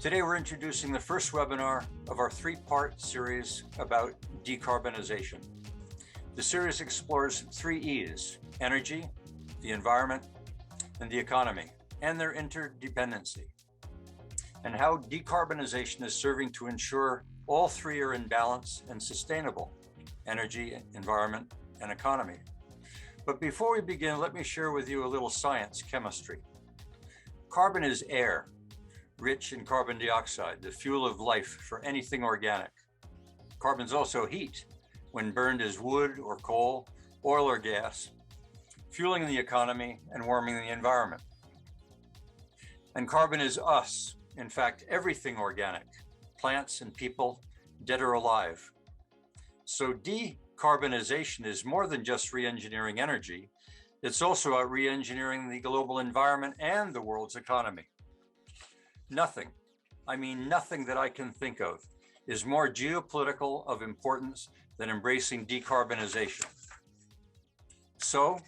Today we're introducing the first webinar of our three-part series about decarbonization. The series explores three E's: energy, the environment, and the economy, and their interdependency, and how decarbonization is serving to ensure all three are in balance and sustainable: energy, environment, and economy. But before we begin, let me share with you a little science chemistry. Carbon is air, rich in carbon dioxide, the fuel of life for anything organic. Carbon is also heat, when burned as wood or coal, oil or gas, fueling the economy and warming the environment. And carbon is us, in fact, everything organic, plants and people, dead or alive. So decarbonization is more than just re-engineering energy. It's also about re-engineering the global environment and the world's economy. Nothing, I mean nothing that I can think of, is more geopolitical of importance than embracing decarbonization. So,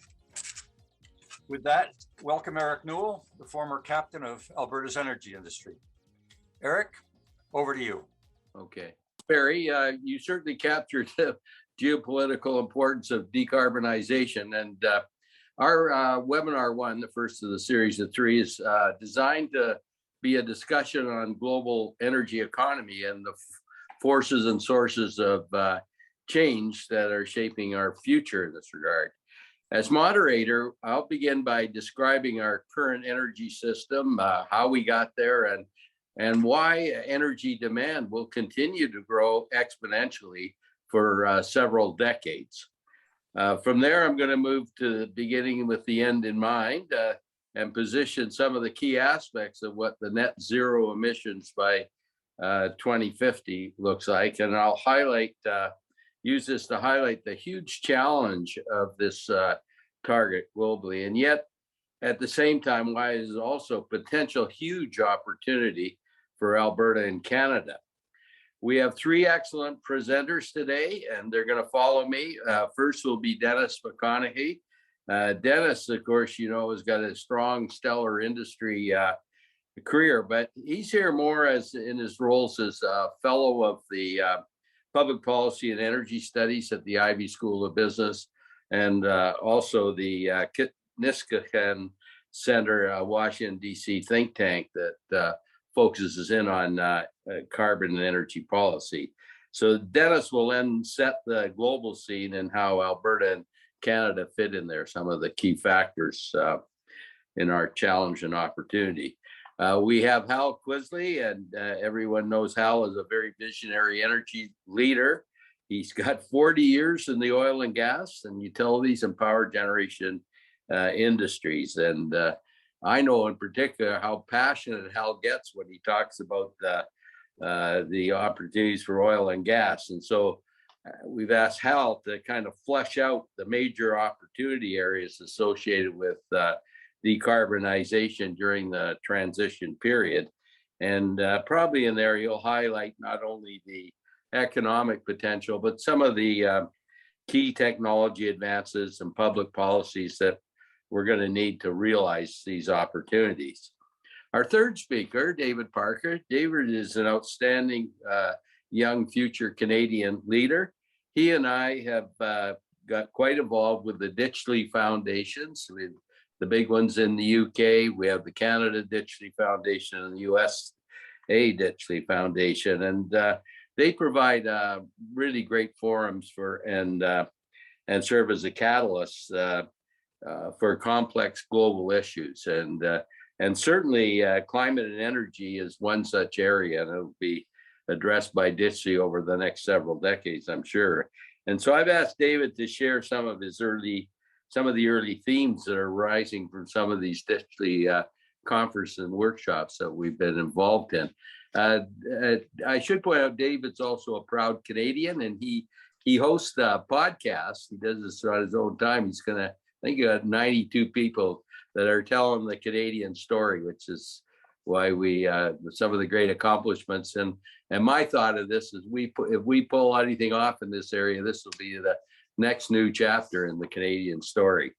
with that, welcome Eric Newell, the former captain of Alberta's energy industry. Eric, over to you. Okay. Barry, you certainly captured the geopolitical importance of decarbonization, and our webinar one, the first of the series of three, is designed to be a discussion on global energy economy and the forces and sources of change that are shaping our future in this regard. As moderator, I'll begin by describing our current energy system, how we got there, and why energy demand will continue to grow exponentially for several decades. From there, I'm going to move to beginning with the end in mind and position some of the key aspects of what the net zero emissions by 2050 looks like. And I'll use this to highlight the huge challenge of this target globally. And yet, at the same time, why it is also potential huge opportunity for Alberta and Canada. We have three excellent presenters today, and they're going to follow me. First will be Dennis McConaghy. Dennis, of course, you know, has got a strong, stellar industry career, but he's here more as in his roles as a fellow of the Public Policy and Energy Studies at the Ivy School of Business, and also the Niskanen Center, Washington, D.C. think tank that focuses in on carbon and energy policy. So Dennis will then set the global scene and how Alberta and Canada fit in there, some of the key factors in our challenge and opportunity. We have Hal Quisley, and everyone knows Hal is a very visionary energy leader. He's got 40 years in the oil and gas and utilities and power generation industries. And I know in particular how passionate Hal gets when he talks about the opportunities for oil and gas. And so we've asked Hal to kind of flesh out the major opportunity areas associated with decarbonization during the transition period. And probably in there, you'll highlight not only the economic potential, but some of the key technology advances and public policies that we're going to need to realize these opportunities. Our third speaker, David Parker. David is an outstanding young future Canadian leader. He and I have got quite involved with the Ditchley Foundations, with the big ones in the UK. We have the Canada Ditchley Foundation and the USA Ditchley Foundation, and they provide really great forums for and serve as a catalyst for complex global issues. And certainly climate and energy is one such area, and it'll be addressed by Ditchley over the next several decades, I'm sure. And so I've asked David to share some of the early themes that are rising from some of these Ditchley conferences and workshops that we've been involved in. I should point out David's also a proud Canadian, and he hosts a podcast. He does this on his own time. He's gonna, I think you got 92 people that are telling the Canadian story, which is why we some of the great accomplishments. And my thought of this is if we pull anything off in this area, this will be the next new chapter in the Canadian story.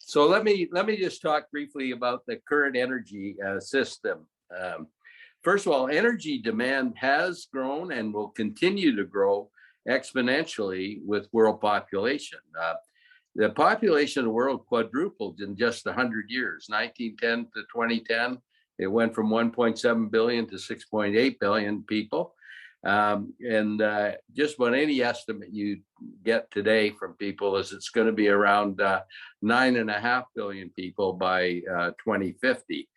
So let me just talk briefly about the current energy system. first of all, energy demand has grown and will continue to grow exponentially with world population. The population of the world quadrupled in just 100 years. 1910 to 2010, it went from 1.7 billion to 6.8 billion people. Just about any estimate you get today from people is it's going to be around 9.5 billion people by 2050.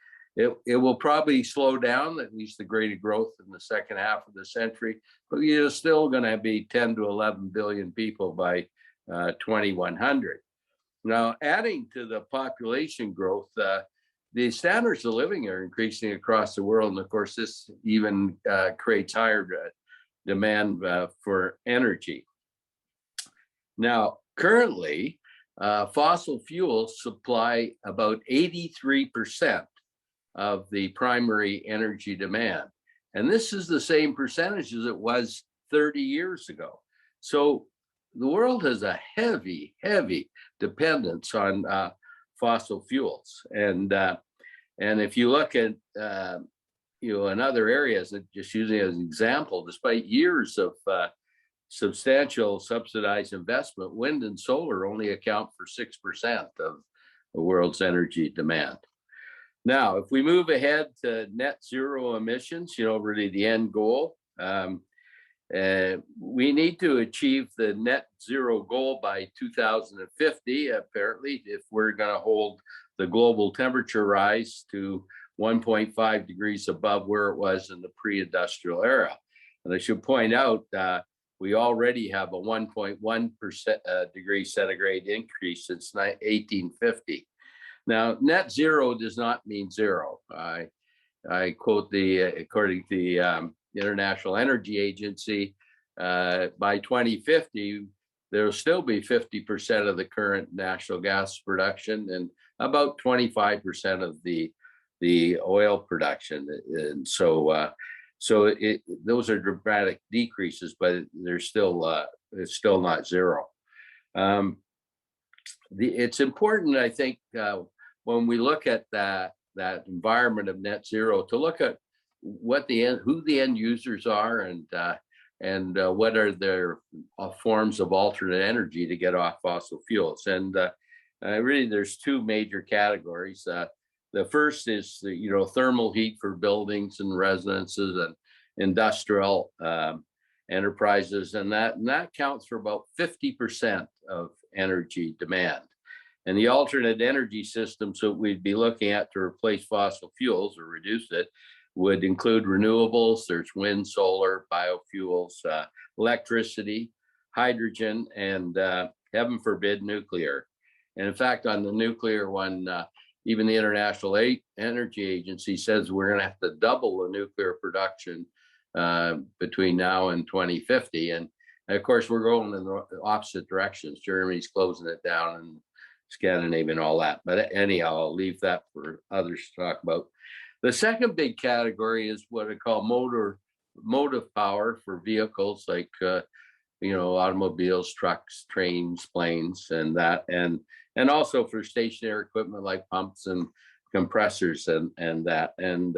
It will probably slow down, at least the rate of growth in the second half of the century, but you're still going to be 10 to 11 billion people by 2100. Now, adding to the population growth, the standards of living are increasing across the world. And of course, this even creates higher demand for energy. Now, currently, fossil fuels supply about 83% of the primary energy demand. And this is the same percentage as it was 30 years ago. So the world has a heavy, heavy dependence on fossil fuels. And if you look at, in other areas, just using it as an example, despite years of substantial subsidized investment, wind and solar only account for 6% of the world's energy demand. Now, if we move ahead to net zero emissions, really the end goal, we need to achieve the net zero goal by 2050, apparently, if we're going to hold the global temperature rise to 1.5 degrees above where it was in the pre-industrial era. And I should point out we already have a 1.1% degree centigrade increase since 1850. Now, net zero does not mean zero. I quote according to the International Energy Agency, by 2050, there will still be 50% of the current natural gas production and about 25% of the oil production. And so those are dramatic decreases, but they're still it's still not zero. It's important, I think, when we look at that environment of net zero, to look at who the end users are and what are their forms of alternate energy to get off fossil fuels. And really, there's two major categories. The first is thermal heat for buildings and residences and industrial enterprises, and that counts for about 50% of energy demand. And the alternate energy systems that we'd be looking at to replace fossil fuels or reduce it would include renewables. There's wind, solar, biofuels, electricity, hydrogen, and heaven forbid, nuclear. And in fact, on the nuclear one, even the International Energy Agency says we're going to have to double the nuclear production between now and 2050. And of course, we're going in the opposite directions. Germany's closing it down, and Scandinavia and all that. But anyhow, I'll leave that for others to talk about. The second big category is what I call motive power for vehicles like automobiles, trucks, trains, planes, and that, and also for stationary equipment like pumps and compressors and that. And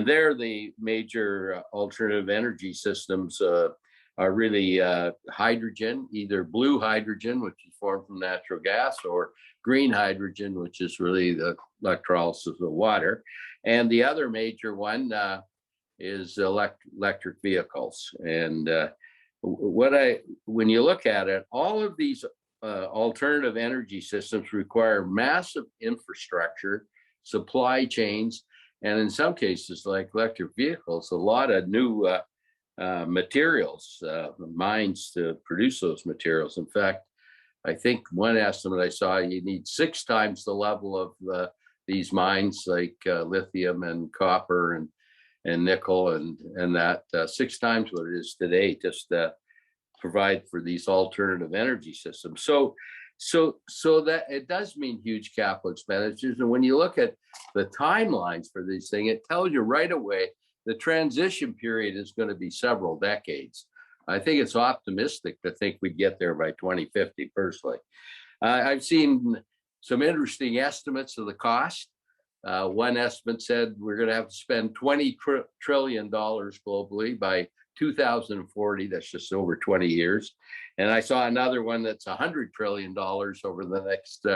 there, the major alternative energy systems are really hydrogen, either blue hydrogen, which is formed from natural gas, or green hydrogen, which is really the electrolysis of water. And the other major one is electric vehicles. And when you look at it, all of these alternative energy systems require massive infrastructure, supply chains, and in some cases, like electric vehicles, a lot of new materials, mines to produce those materials. In fact, I think one estimate I saw, you need 6 times the level of these mines, like lithium and copper and nickel and that, 6 times what it is today, just to provide for these alternative energy systems. So that it does mean huge capital expenditures. And when you look at the timelines for these things, it tells you right away the transition period is going to be several decades. I think it's optimistic to think we'd get there by 2050, personally. I've seen some interesting estimates of the cost. One estimate said we're going to have to spend $20 trillion globally by 2040. That's just over 20 years. And I saw another one that's $100 trillion over the next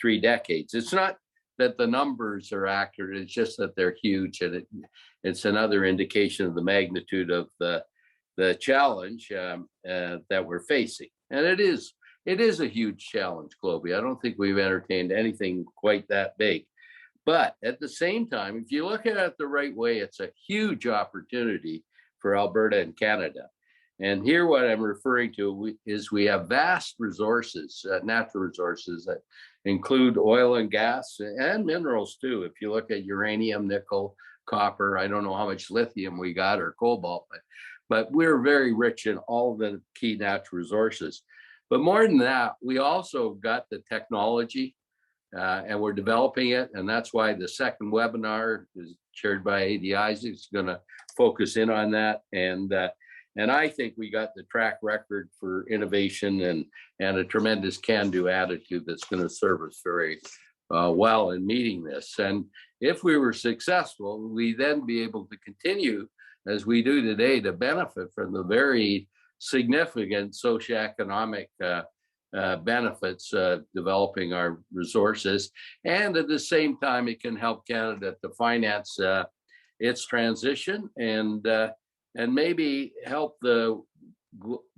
3 decades. It's not that the numbers are accurate, it's just that they're huge. And it's another indication of the magnitude of the challenge that we're facing. And it is a huge challenge globally. I don't think we've entertained anything quite that big. But at the same time, if you look at it the right way, it's a huge opportunity for Alberta and Canada. And here what I'm referring to is we have vast resources, natural resources that include oil and gas and minerals too. If you look at uranium, nickel, copper, I don't know how much lithium we got or cobalt, but we're very rich in all the key natural resources. But more than that, we also got the technology and we're developing it. And that's why the second webinar is chaired by A.D. Isaacs, going to focus in on that. And I think we got the track record for innovation and a tremendous can-do attitude that's going to serve us very well in meeting this. And if we were successful, we then be able to continue as we do today to benefit from the very significant socioeconomic benefits developing our resources. And at the same time, it can help Canada to finance its transition and maybe help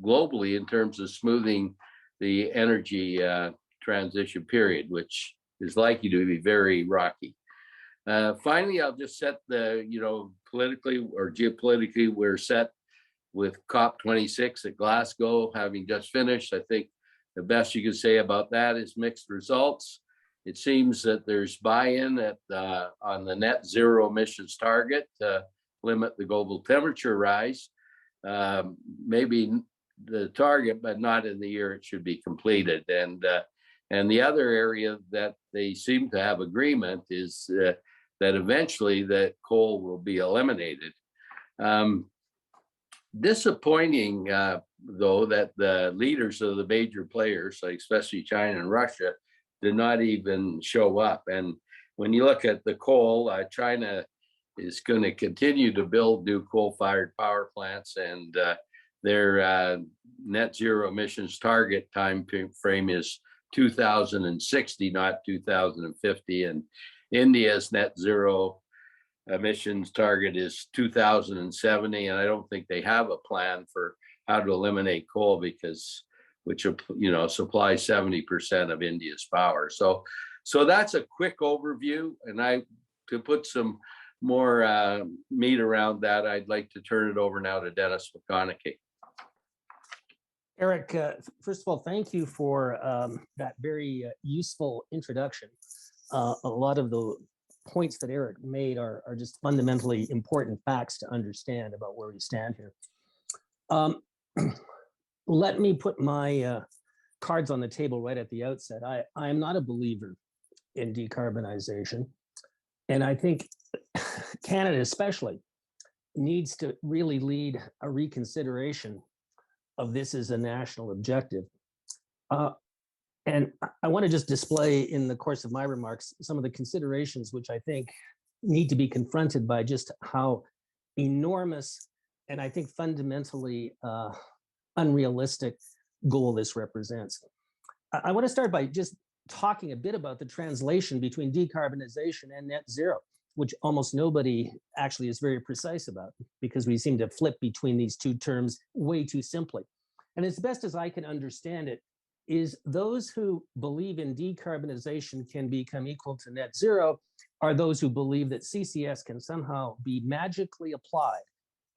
globally in terms of smoothing the energy transition period, which is likely to be very rocky. Finally, I'll just set politically or geopolitically, we're set with COP26 at Glasgow, having just finished. I think the best you can say about that is mixed results. It seems that there's buy-in on the net zero emissions target to limit the global temperature rise. Maybe the target, but not in the year it should be completed. And the other area that they seem to have agreement is that eventually that coal will be eliminated. Disappointing, though, that the leaders of the major players, like especially China and Russia, did not even show up. And when you look at the coal, China is going to continue to build new coal-fired power plants, and their net zero emissions target time frame is 2060, not 2050. And India's net zero emissions target is 2070, and I don't think they have a plan for how to eliminate coal which supplies 70% of India's power. So that's a quick overview, and to put some more meat around that, I'd like to turn it over now to Dennis McConaghy. Eric, first of all, thank you for that very useful introduction. A lot of the points that Eric made are just fundamentally important facts to understand about where we stand here. Let me put my cards on the table right at the outset. I am not a believer in decarbonization. And I think Canada especially needs to really lead a reconsideration of this as a national objective. And I want to just display in the course of my remarks some of the considerations which I think need to be confronted by just how enormous and I think fundamentally unrealistic goal this represents. I want to start by just talking a bit about the translation between decarbonization and net zero, which almost nobody actually is very precise about because we seem to flip between these two terms way too simply. And as best as I can understand it, is those who believe in decarbonization can become equal to net zero are those who believe that CCS can somehow be magically applied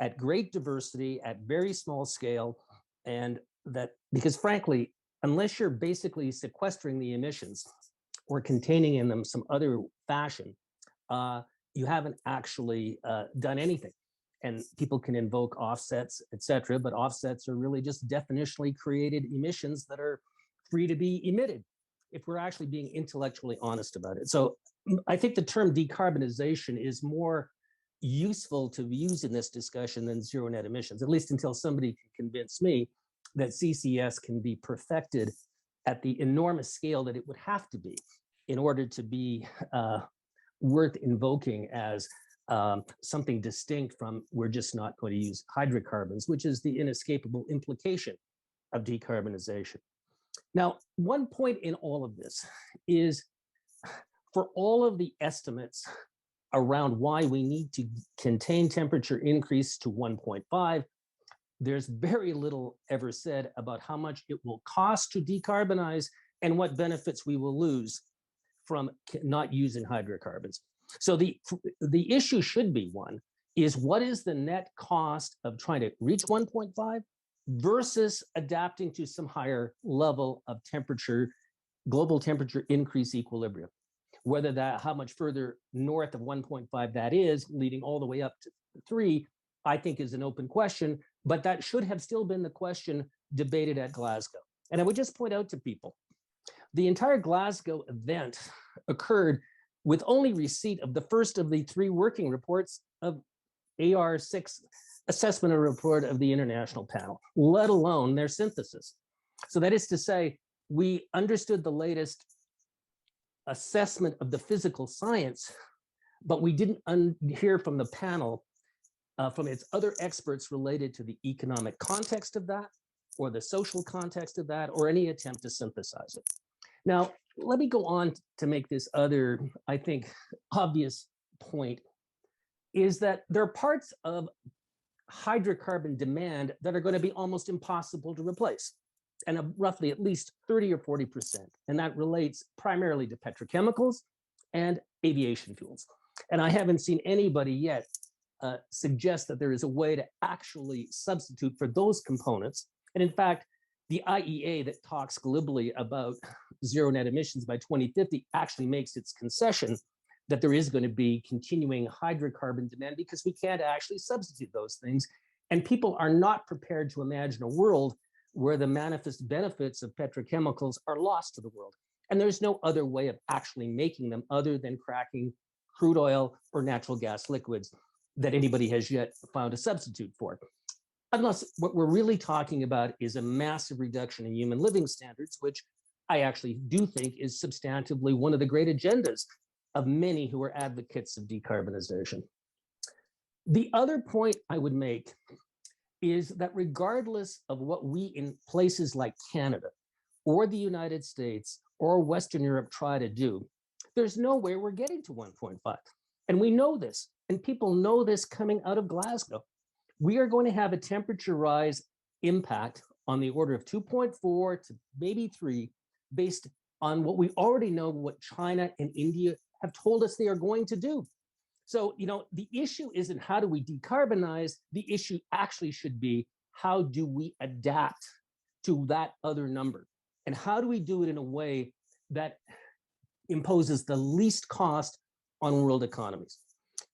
at great diversity, at very small scale, and that, because frankly, unless you're basically sequestering the emissions or containing in them some other fashion, you haven't actually done anything. And people can invoke offsets, et cetera, but offsets are really just definitionally created emissions that are free to be emitted if we're actually being intellectually honest about it. So I think the term decarbonization is more useful to use in this discussion than zero net emissions, at least until somebody can convince me that CCS can be perfected at the enormous scale that it would have to be in order to be worth invoking as something distinct from we're just not going to use hydrocarbons, which is the inescapable implication of decarbonization. Now, one point in all of this is for all of the estimates around why we need to contain temperature increase to 1.5, there's very little ever said about how much it will cost to decarbonize and what benefits we will lose from not using hydrocarbons. So the issue should be one, is what is the net cost of trying to reach 1.5 versus adapting to some higher level of temperature, global temperature increase equilibrium. Whether that, how much further north of 1.5 that is, leading all the way up to 3, I think is an open question, but that should have still been the question debated at Glasgow. And I would just point out to people, the entire Glasgow event occurred with only receipt of the first of the 3 working reports of AR6 assessment report of the international panel, let alone their synthesis. So that is to say, we understood the latest assessment of the physical science, but we didn't hear from the panel, from its other experts related to the economic context of that, or the social context of that, or any attempt to synthesize it. Now, let me go on to make this other, I think, obvious point, is that there are parts of hydrocarbon demand that are going to be almost impossible to replace, and roughly at least 30 or 40%. And that relates primarily to petrochemicals and aviation fuels. And I haven't seen anybody yet suggest that there is a way to actually substitute for those components. And in fact, the IEA that talks globally about zero net emissions by 2050 actually makes its concession that there is going to be continuing hydrocarbon demand because we can't actually substitute those things. And people are not prepared to imagine a world where the manifest benefits of petrochemicals are lost to the world. And there's no other way of actually making them other than cracking crude oil or natural gas liquids that anybody has yet found a substitute for. Unless what we're really talking about is a massive reduction in human living standards, which I actually do think is substantively one of the great agendas of many who are advocates of decarbonization. The other point I would make is that regardless of what we in places like Canada or the United States or Western Europe try to do, there's no way we're getting to 1.5. And we know this, and people know this coming out of Glasgow. We are going to have a temperature rise impact on the order of 2.4 to maybe 3, based on what we already know what China and India have told us they are going to do. So, you know, the issue isn't how do we decarbonize, the issue actually should be how do we adapt to that other number? And how do we do it in a way that imposes the least cost on world economies?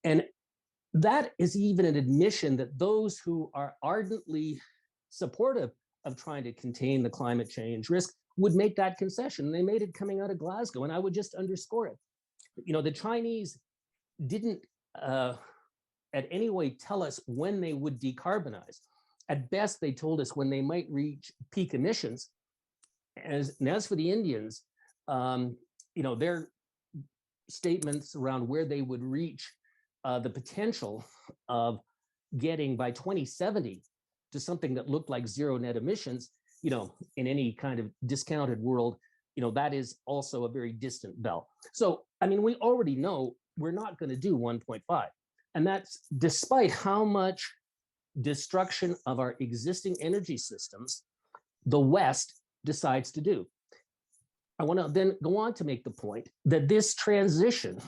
And that is even an admission that those who are ardently supportive of trying to contain the climate change risk would make that concession. They made it coming out of Glasgow, and I would just underscore it. You know, the Chinese didn't at any way tell us when they would decarbonize. At best, they told us when they might reach peak emissions. And as for the Indians, you know, their statements around where they would reach the potential of getting by 2070 to something that looked like zero net emissions, you know, in any kind of discounted world, you know, that is also a very distant bell. So, I mean, we already know we're not going to do 1.5. And that's despite how much destruction of our existing energy systems the West decides to do. I want to then go on to make the point that this transition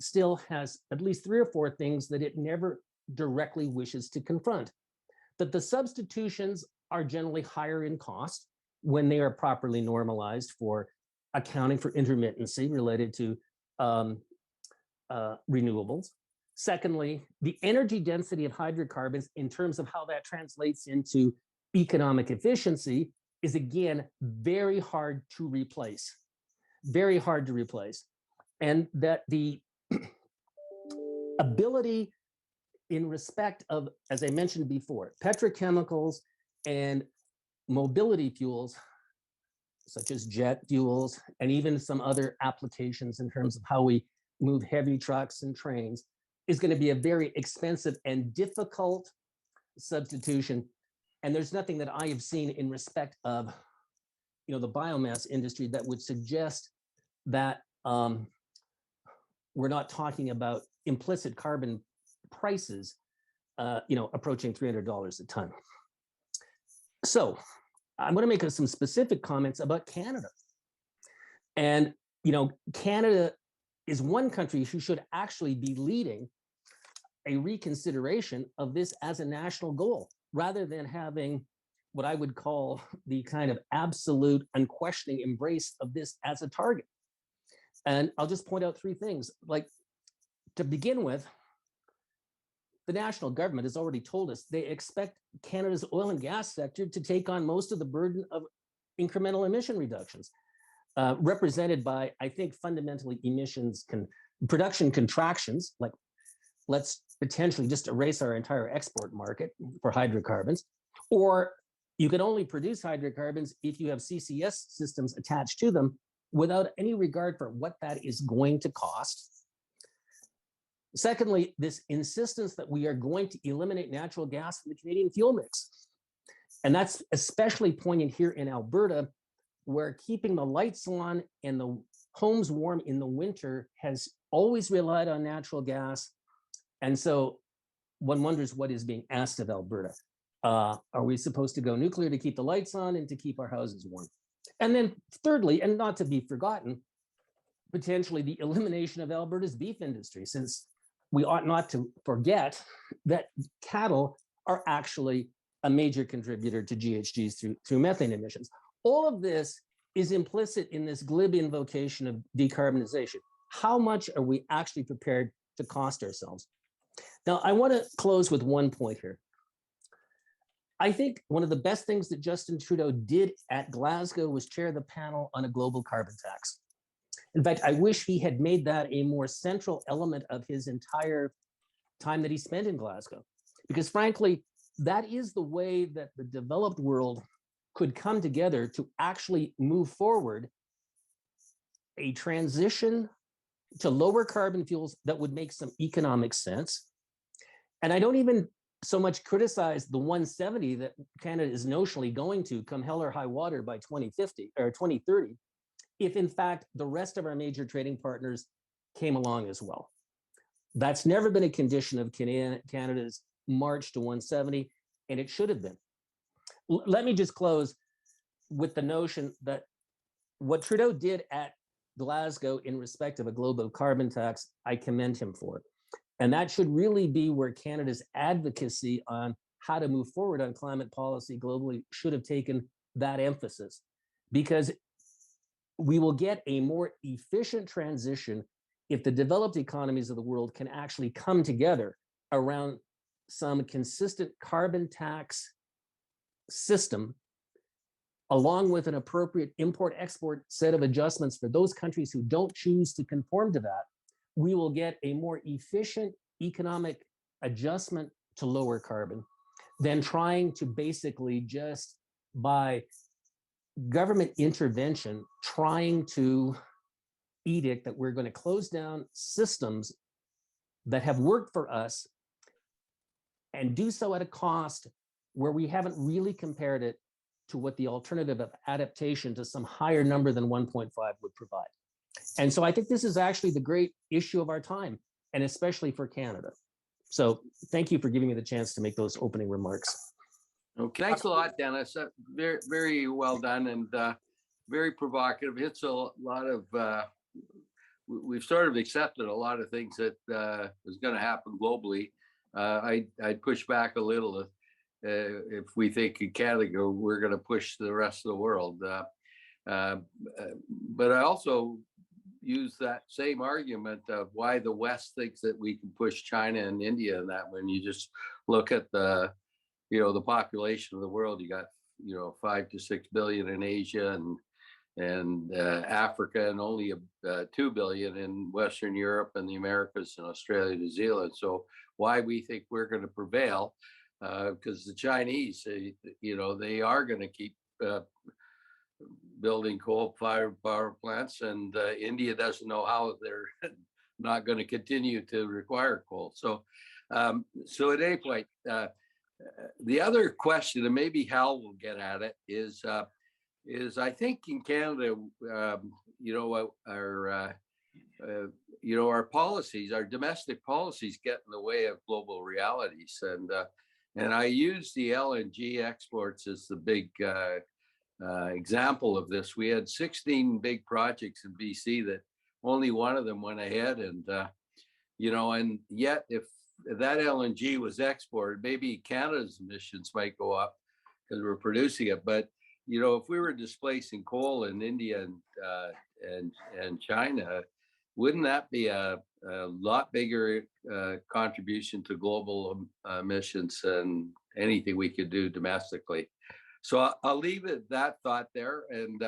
still has at least 3 or 4 things that it never directly wishes to confront. That the substitutions are generally higher in cost when they are properly normalized for accounting for intermittency related to renewables. Secondly, the energy density of hydrocarbons in terms of how that translates into economic efficiency is again very hard to replace, very hard to replace. And that the ability in respect of, as I mentioned before, petrochemicals and mobility fuels, such as jet fuels, and even some other applications in terms of how we move heavy trucks and trains is going to be a very expensive and difficult substitution. And there's nothing that I have seen in respect of, the biomass industry that would suggest that we're not talking about implicit carbon prices, approaching $300 a ton. So I'm going to make some specific comments about Canada. And, Canada is one country who should actually be leading a reconsideration of this as a national goal, rather than having what I would call the kind of absolute unquestioning embrace of this as a target. And I'll just point out three things. Like, to begin with, the national government has already told us they expect Canada's oil and gas sector to take on most of the burden of incremental emission reductions, represented by, I think, fundamentally production contractions, like let's potentially just erase our entire export market for hydrocarbons, or you can only produce hydrocarbons if you have CCS systems attached to them without any regard for what that is going to cost. Secondly, this insistence that we are going to eliminate natural gas from the Canadian fuel mix. And that's especially poignant here in Alberta, where keeping the lights on and the homes warm in the winter has always relied on natural gas. And so one wonders what is being asked of Alberta. Are we supposed to go nuclear to keep the lights on and to keep our houses warm? And then thirdly, and not to be forgotten, potentially the elimination of Alberta's beef industry, since we ought not to forget that cattle are actually a major contributor to GHGs through methane emissions. All of this is implicit in this glib invocation of decarbonization. How much are we actually prepared to cost ourselves? Now, I want to close with one point here. I think one of the best things that Justin Trudeau did at Glasgow was chair the panel on a global carbon tax. In fact, I wish he had made that a more central element of his entire time that he spent in Glasgow, because frankly, that is the way that the developed world could come together to actually move forward a transition to lower carbon fuels that would make some economic sense. And I don't even so much criticize the 170 that Canada is notionally going to come hell or high water by 2050 or 2030, if in fact the rest of our major trading partners came along as well. That's never been a condition of Canada's march to 170, and it should have been. Let me just close with the notion that what Trudeau did at Glasgow in respect of a global carbon tax, I commend him for it. And that should really be where Canada's advocacy on how to move forward on climate policy globally should have taken that emphasis, because we will get a more efficient transition if the developed economies of the world can actually come together around some consistent carbon tax system, along with an appropriate import-export set of adjustments for those countries who don't choose to conform to that. We will get a more efficient economic adjustment to lower carbon than trying to basically just by government intervention, trying to edict that we're going to close down systems that have worked for us and do so at a cost where we haven't really compared it to what the alternative of adaptation to some higher number than 1.5 would provide. And so I think this is actually the great issue of our time, and especially for Canada. So thank you for giving me the chance to make those opening remarks. Okay, thanks a lot, Dennis. Very, very well done, and very provocative. It's a lot of, we've sort of accepted a lot of things that is going to happen globally. I'd push back a little if we think in Canada, we're going to push the rest of the world. But I also use that same argument of why the West thinks that we can push China and India, and that when you just look at the, the population of the world, you got, 5 to 6 billion in Asia and Africa, and only 2 billion in Western Europe and the Americas and Australia, New Zealand. So why we think we're going to prevail, because the Chinese, they are going to keep building coal-fired power plants, and India doesn't know how not going to continue to require coal. So, so at any point, the other question, and maybe Hal will get at it, is I think in Canada, you know, our policies, our domestic policies, get in the way of global realities, and I use the LNG exports as the big example of this. We had 16 big projects in BC that only one of them went ahead, and you know, and yet if that LNG was exported, maybe Canada's emissions might go up because we're producing it. But you know, if we were displacing coal in India and China, wouldn't that be a lot bigger contribution to global emissions than anything we could do domestically? So I'll leave it that thought there, and